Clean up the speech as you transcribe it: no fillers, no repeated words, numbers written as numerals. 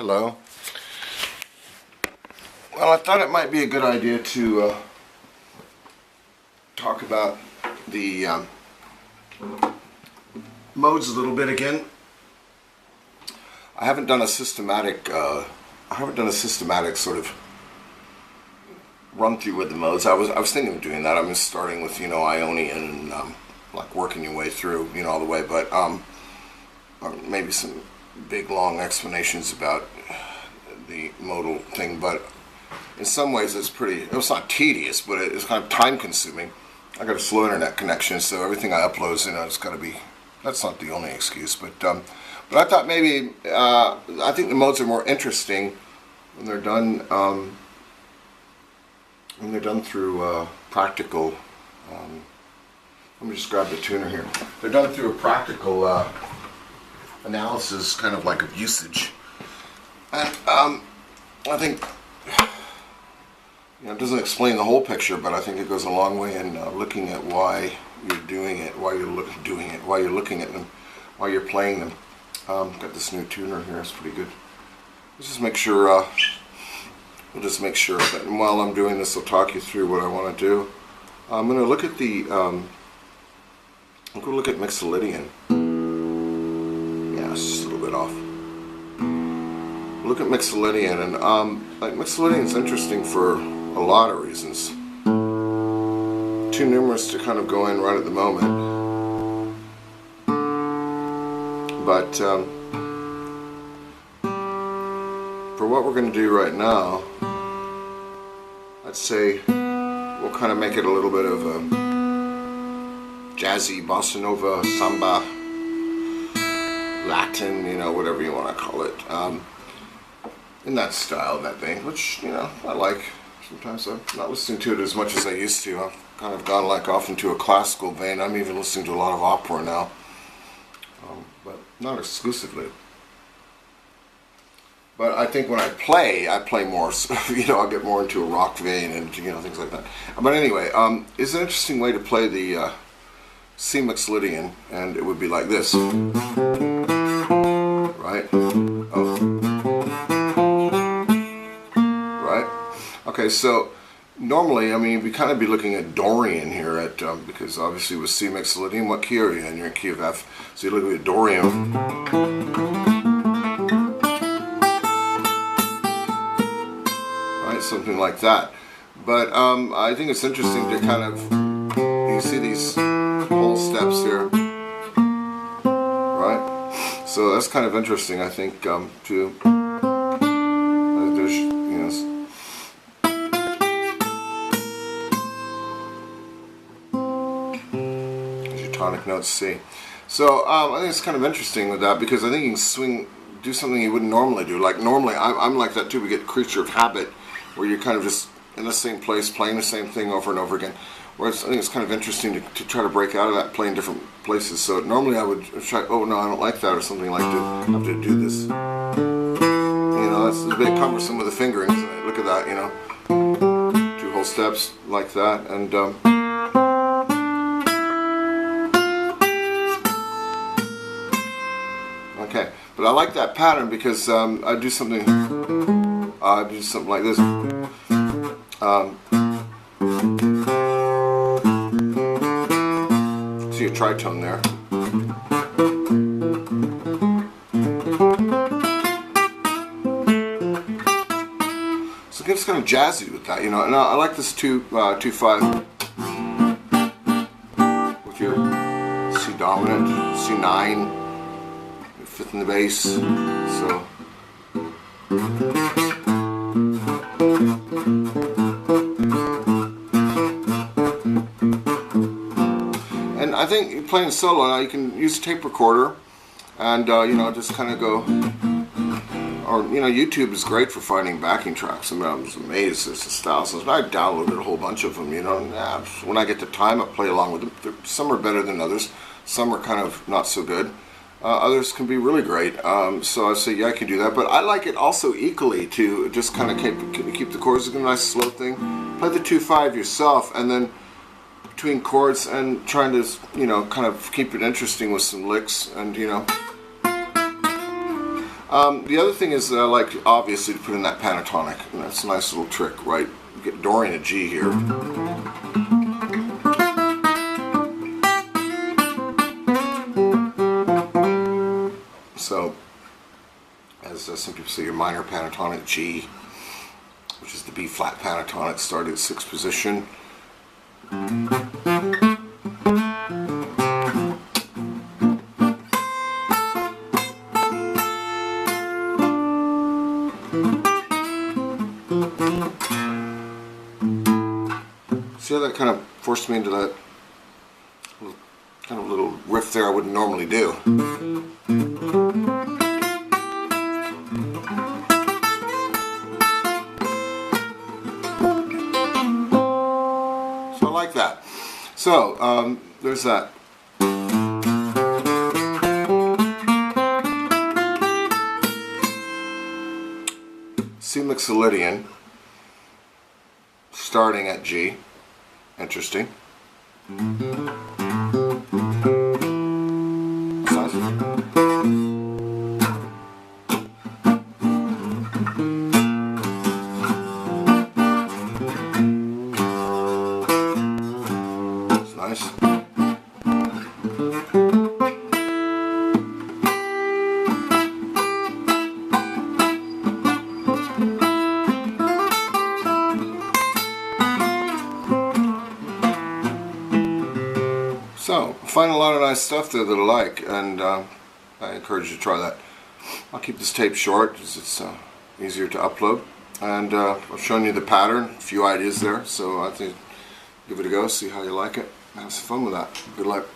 Hello. Well, I thought it might be a good idea to talk about the modes a little bit again. I haven't done a systematic sort of run through with the modes. I was thinking of doing that. I'm just starting with Ionian and like working your way through all the way, but maybe some big long explanations about the modal thing. But in some ways it's not tedious, but it's kind of time consuming. I got a slow internet connection, so everything I upload, it's got to be. That's not the only excuse, but I thought maybe I think the modes are more interesting when they're done through practical. Let me just grab the tuner here. They're done through a practical analysis, kind of like of usage, and I think it doesn't explain the whole picture, but I think it goes a long way in looking at why you're doing it, why you're looking at them, why you're playing them. Got this new tuner here; it's pretty good. Let's just make sure. We'll just make sure that while I'm doing this, I'll talk you through what I want to do. I'm going to look at the. I'm going to look at Mixolydian. Yeah, it's just a little bit off. Look at Mixolydian, and like Mixolydian is interesting for a lot of reasons. Too numerous to kind of go in right at the moment, but for what we're going to do right now, I'd say we'll kind of make it a little bit of a jazzy, bossa nova, samba, Latin, whatever you want to call it, in that style, in that vein, which, I like. Sometimes I'm not listening to it as much as I used to. I've kind of gone off into a classical vein. I'm even listening to a lot of opera now, but not exclusively. But I think when I play more, so, I'll get more into a rock vein and, things like that. But anyway, it's an interesting way to play the C Mixolydian, and it would be like this. Right? Oh. Right? Okay, so normally, we kind of be looking at Dorian here, because obviously with C Mixolydian, what key are you in? You're in key of F. So you look at Dorian. Something like that. But I think it's interesting to kind of, you see these whole steps here, right? So that's kind of interesting, I think, to there's, there's your tonic note C. So I think it's kind of interesting with that, because I think you can do something you wouldn't normally do. Like normally, I'm like that too. We get creature of habit, where you're kind of just in the same place, playing the same thing over and over again. Whereas I think it's kind of interesting to try to break out of that, playing different places. So normally I would try, oh no, I don't like that, or something like that. I have to do this. That's a bit cumbersome with the fingering, isn't it? Look at that, 2 whole steps like that, and okay. But I like that pattern because I do something like this. See a tritone there. So it gets kind of jazzy with that, And I like this 2-5 with your C dominant, C9, 5th in the bass. So. And I think playing solo now, you can use a tape recorder and just kind of go, or YouTube is great for finding backing tracks. I was amazed there's just thousands. I downloaded a whole bunch of them. When I get the time, I play along with them. Some are better than others. Some are kind of not so good. Others can be really great. So I say, yeah, I can do that. But I like it also equally to just kind of keep the chords a nice slow thing. Play the 2-5 yourself, and then between chords and trying to, kind of keep it interesting with some licks, and The other thing is like obviously to put in that pentatonic, and that's a nice little trick, right? You get Dorian a G here. So, as some people say, your minor pentatonic G, which is the B flat pentatonic, started at 6th position. See how that kind of forced me into that kind of little riff there I wouldn't normally do. So I like that. So there's that. C Mixolydian starting at G. Interesting. It's nice. So, I find a lot of nice stuff there that I like, and I encourage you to try that. I'll keep this tape short because it's easier to upload, and I've shown you the pattern, a few ideas there, so I think give it a go, see how you like it, have some fun with that. Good luck.